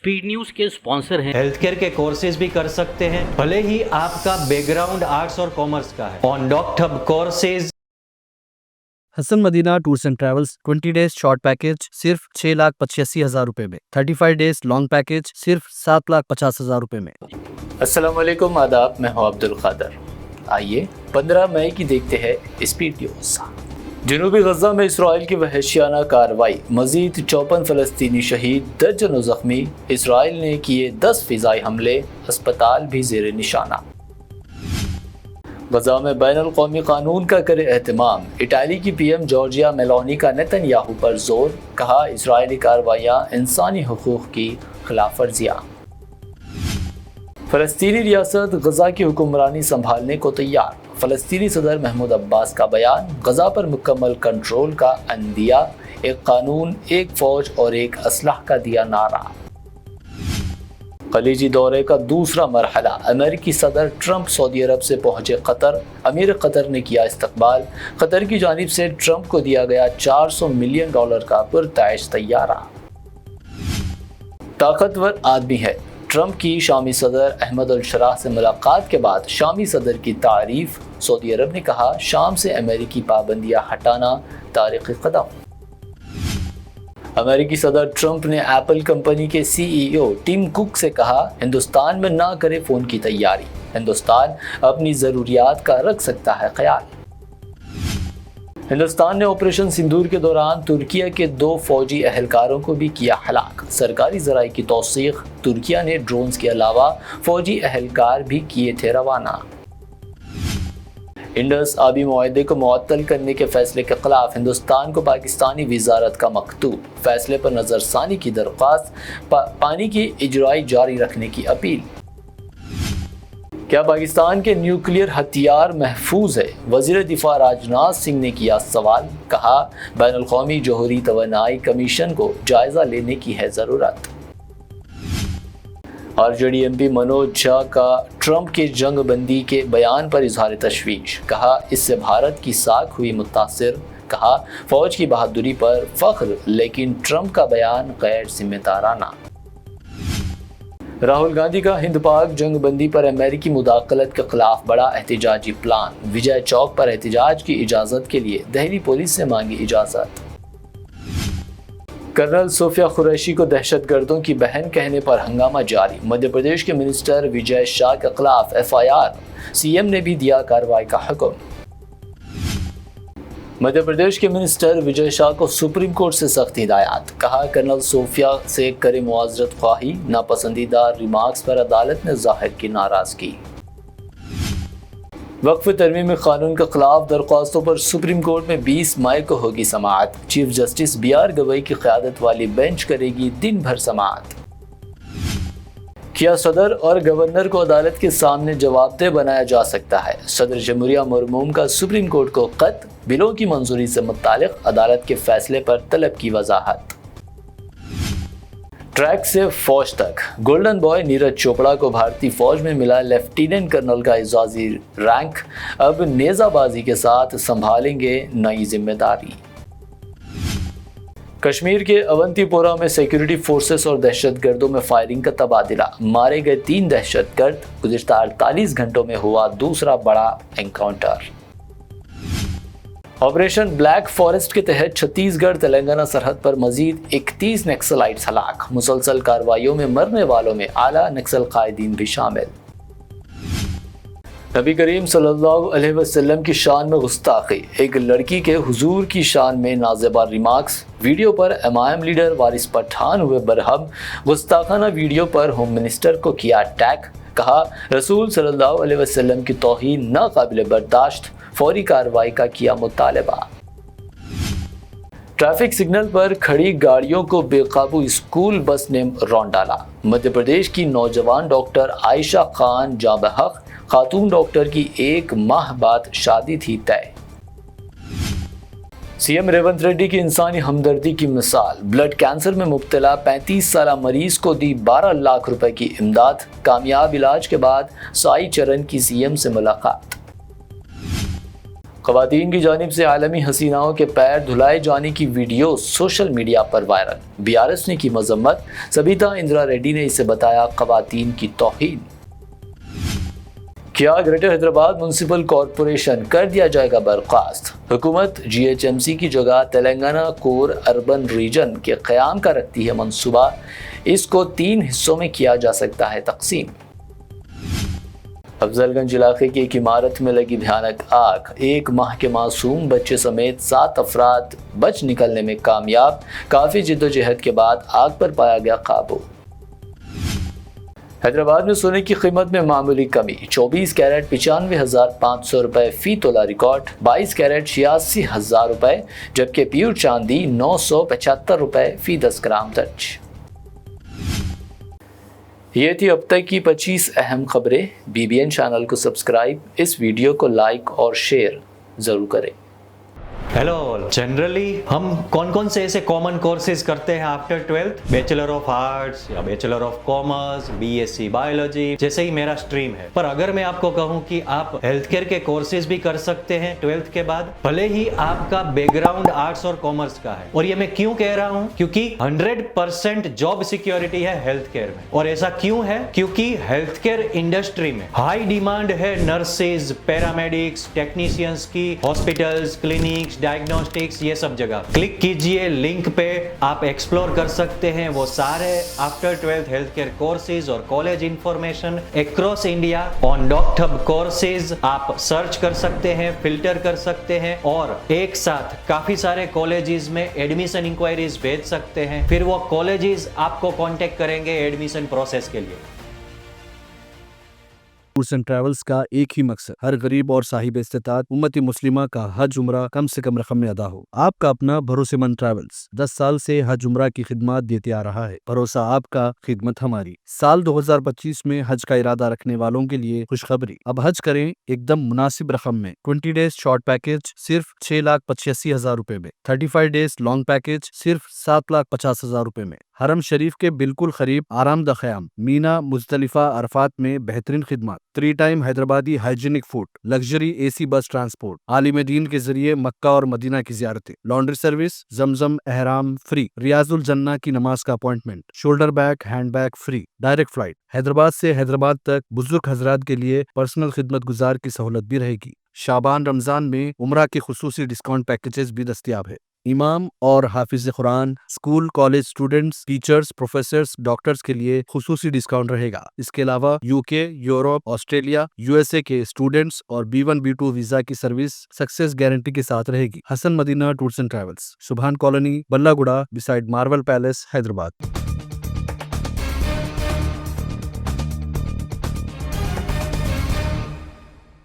Speed news के sponsor हैं। Health care के कोर्सेज भी कर सकते हैं, भले ही आपका बैकग्राउंड आर्ट्स और कॉमर्स का है। On doctor courses Hasan Madina tours and travels 20 days short package सिर्फ 6,85,000 रुपए में, 35 डेज लॉन्ग पैकेज सिर्फ 7,50,000 रुपए में। अस्सलाम वालेकुम, आदाब, मैं हूं अब्दुल कादर। आइए 15 मई की देखते हैं स्पीड न्यूज़। जनूबी गजा में इसराइल की वहशियाना कार्रवाई, मजीद 54 फ़लस्तीनी शहीद, दर्जनों ज़ख्मी। इसराइल ने किए 10 फ़िज़ाई हमले, अस्पताल भी ज़ेर निशाना। गजा में बैनुल क़ौमी कानून का करे एहतमाम, इटाली की पीएम जॉर्जिया मेलोनी का नेतन्याहू पर जोर, कहा इसराइली कार्रवाइयाँ इंसानी हुकूक़ की खिलाफ वर्जियाँ। फ़लस्तीनी रियासत गजा की हुक्मरानी संभालने को तैयार, फ़लस्तीनी सदर महमूद अब्बास का बयान, गजा पर मुकम्मल कंट्रोल का अंदिया, एक कानून, एक फ़ौज और एक असलह का दिया नारा। खलीजी दौरे का दूसरा मरहला, अमेरिकी सदर ट्रंप सऊदी अरब से पहुंचे कतर, अमीर कतर ने किया इस्तकबाल, कतर की जानिब से ट्रंप को दिया गया $400 मिलियन का पुरतैश तैयारा। ताकतवर आदमी है, ट्रंप की शामी सदर अहमद अल-शराह से मुलाकात के बाद शामी सदर की तारीफ, सऊदी अरब ने कहा शाम से अमेरिकी पाबंदियां हटाना तारीखी कदम। अमेरिकी सदर ट्रंप ने एप्पल कंपनी के CEO टिम कुक से कहा हिंदुस्तान में ना करे फ़ोन की तैयारी, हिंदुस्तान अपनी ज़रूरियात का रख सकता है ख्याल। हिंदुस्तान ने ऑपरेशन सिंदूर के दौरान तुर्किया के 2 फौजी अहलकारों को भी किया हलाक, सरकारी ज़राए की तौसीख, तुर्किया ने ड्रोन्स के अलावा फौजी अहलकार भी किए थे रवाना। इंडस आबी मुआहदे को मुअत्तल करने के फैसले के खिलाफ हिंदुस्तान को पाकिस्तानी वजारत का मकतूब, फैसले पर नज़रसानी की दरख्वास्त, पानी की इजराई जारी रखने की अपील। क्या पाकिस्तान के न्यूक्लियर हथियार महफूज है? वज़ीर दिफा राजनाथ सिंह ने किया सवाल, कहा बैनुल क़ौमी जोहरी तवानाई कमीशन को जायज़ा लेने की है ज़रूरत। RJD MP मनोज झा का ट्रंप के जंग बंदी के बयान पर इजहार तशवीश, कहा इससे भारत की साख हुई मुतासिर, कहा फौज की बहादुरी पर फख्र, लेकिन ट्रंप का बयान गैर जिम्मेदाराना। राहुल गांधी का हिंद पाक जंग बंदी पर अमेरिकी मुदाखलत के खिलाफ बड़ा एहतजाजी प्लान, विजय चौक पर एहतजाज की इजाज़त के लिए दिल्ली पुलिस से मांगी इजाज़त। कर्नल सोफिया कुरैशी को दहशतगर्दों की बहन कहने पर हंगामा जारी, मध्य प्रदेश के मिनिस्टर विजय शाह के खिलाफ FIR, CM ने भी दिया कार्रवाई का हुक्म। मध्य प्रदेश के मिनिस्टर विजय शाह को सुप्रीम कोर्ट से सख्त हिदायत, कहा कर्नल सोफिया से करे मुआज़रत ख्वाही, नापसंदीदा रिमार्क्स पर अदालत ने जाहिर की नाराज़गी। वक्फ तरमीम कानून के खिलाफ दरख्वास्तों पर सुप्रीम कोर्ट में 20 मई को होगी समाअत, चीफ जस्टिस BR गवई की क़यादत वाली बेंच करेगी दिन भर समाअत। क्या सदर और गवर्नर को अदालत के सामने जवाबदेह बनाया जा सकता है? सदर जमहूरिया मरमूम का सुप्रीम कोर्ट को खत, बिलों की मंजूरी से मुतालिक अदालत के फैसले पर तलब की वजाहत। ट्रैक से फौज तक, गोल्डन बॉय नीरज चोपड़ा को भारतीय फौज में मिला लेफ्टिनेंट कर्नल का एजाज़ी रैंक, अब नेज़ाबाजी के साथ संभालेंगे नई जिम्मेदारी। कश्मीर के अवंतीपोरा में सिक्योरिटी फोर्सेस और दहशतगर्दों में फायरिंग का तबादला, मारे गए 3 दहशतगर्द, गुज़िश्ता 48 घंटों में हुआ दूसरा बड़ा एनकाउंटर। ऑपरेशन ब्लैक फॉरेस्ट के तहत छत्तीसगढ़ तेलंगाना सरहद पर मजीद 31 नक्सलाइट्स हलाक, मुसलसल कार्रवाइयों में मरने वालों में आला नक्सल कायदीन भी शामिल। नबी करीम सल्लल्लाहु अलैहि वसल्लम की शान में गुस्ताखी, एक लड़की के हुजूर की शान में नाज़ेबा रिमार्क्स, वीडियो पर MIM लीडर वारिस पठान हुए बरहम, गुस्ताखाना वीडियो पर होम मिनिस्टर को किया अटैक, कहा रसूल सल्लल्लाहु अलैहि वसल्लम की तौहीन नाकाबिल बर्दाश्त, फौरी कार्रवाई का किया मुतालबा। ट्रैफिक सिग्नल पर खड़ी गाड़ियों को बेकाबू स्कूल बस ने रौंद डाला, मध्य प्रदेश की नौजवान डॉक्टर आयशा खान जाबहक, खातून डॉक्टर की 1 माह बाद शादी थी तय। CM रेवंत रेड्डी की इंसानी हमदर्दी की मिसाल, ब्लड कैंसर में मुब्तला 35 साला मरीज को दी 12 लाख रुपए की इमदाद, कामयाब इलाज के बाद साई चरण की CM से मुलाकात। خواتین کی جانب سے عالمی حسیناؤں کے پیر دھلائے جانے کی ویڈیو سوشل میڈیا پر وائرل، BRS نے کی مذمت، سبیتا اندرا ریڈی نے اسے بتایا خواتین کی توہین۔ کیا گریٹر حیدرآباد میونسپل کارپوریشن کر دیا جائے گا برخاست؟ حکومت GHMC کی جگہ تلنگانہ کور اربن ریجن کے قیام کا رکھتی ہے منصوبہ، اس کو 3 حصوں میں کیا جا سکتا ہے تقسیم۔ افضل گنج علاقے کی ایک عمارت میں لگی بھیانک آگ، 1 ماہ کے معصوم بچے سمیت 7 افراد بچ نکلنے میں کامیاب، کافی جدوجہد کے بعد آگ پر پایا گیا قابو۔ حیدرآباد میں سونے کی قیمت میں معمولی کمی، 24 کیرٹ 95,500 روپے فی تولہ ریکارڈ، 22 کیرٹ 86,000 روپے، جبکہ پیور چاندی 975 روپے فی 10 گرام درج۔ یہ تھی اب تک کی 25 اہم خبریں۔ BBN چینل کو سبسکرائب، اس ویڈیو کو لائک اور شیئر ضرور کریں۔ ہیلو، جنرلی ہم کون سے ایسے کامن کورسز کرتے ہیں after 12th؟ Bachelor of arts یا bachelor of commerce, BSc biology, جیسے ہی میرا اسٹریم ہے۔ پر اگر میں آپ کو کہوں کہ آپ ہیلتھ کیئر کے کورسز بھی کر سکتے ہیں 12th کے بعد، بھلے ہی آپ کا بیک گراؤنڈ آرٹس اور کامرس کا ہے، اور یہ میں کیوں کہہ رہا ہوں؟ کیونکہ 100% جاب سیکیورٹی ہے ہیلتھ کیئر میں۔ اور ایسا کیوں ہے؟ کیونکہ ہیلتھ کیئر انڈسٹری میں ہائی ڈیمانڈ ہے نرسز، پیرامیڈکس، ٹیکنیشینز کی، ہاسپٹلز، کلینکس، ڈائگنوسٹکس، یہ سب جگہ کلک کیجئے لنک پہ، آپ ایکسپلور کر سکتے ہیں وہ سارے after 12th health care courses اور college information across India on doctor courses. آپ سرچ کر سکتے ہیں، فلٹر کر سکتے ہیں، اور ایک ساتھ کافی سارے کالجز میں ایڈمیشن انکوائریز بھیج سکتے ہیں، پھر وہ کالجز آپ کو کانٹیکٹ کریں گے ایڈمیشن پروسیس کے لیے۔ ٹورس اینڈ ٹریولز کا ایک ہی مقصد، ہر غریب اور صاحب استطاعت امت مسلمہ کا حج عمرہ کم سے کم رقم میں ادا ہو۔ آپ کا اپنا بھروسے مند ٹریولز 10 سال سے حج عمرہ کی خدمات دیتے آ رہا ہے۔ بھروسہ آپ کا، خدمت ہماری۔ سال 2025 میں حج کا ارادہ رکھنے والوں کے لیے خوشخبری، اب حج کریں ایک دم مناسب رقم میں۔ 20 days شارٹ پیکج صرف 6,85,000 روپے میں، 35 days لانگ پیکج صرف 7,50,000 روپے میں۔ حرم شریف کے بالکل قریب آرام دہ قیام، مینا، مزدلفہ، عرفات میں بہترین خدمات، 3 time Hyderabadi hygienic food, luxury AC بس ٹرانسپورٹ، عالم دین کے ذریعے مکہ اور مدینہ کی زیارتیں، لانڈری سروس، زمزم احرام فری، ریاض الجنہ کی نماز کا appointment, shoulder bag, hand bag free, direct flight Hyderabad سے حیدرآباد تک، بزرگ حضرات کے لیے پرسنل خدمت گزار کی سہولت بھی رہے گی۔ شعبان رمضان میں عمرہ کے خصوصی ڈسکاؤنٹ پیکیجز بھی دستیاب ہے۔ امام اور حافظ قرآن، school college students, teachers, professors, doctors کے لیے خصوصی ڈسکاؤنٹ رہے گا۔ اس کے علاوہ UK، یورپ، آسٹریلیا، USA کے اسٹوڈنٹس اور B1 B2 ویزا کی سروس سکسیس گارنٹی کے ساتھ رہے گی۔ حسن مدینہ ٹورس اینڈ ٹریولز، سبحان کالونی، بلہ گڑا، بسائڈ مارول پیلیس، حیدرآباد۔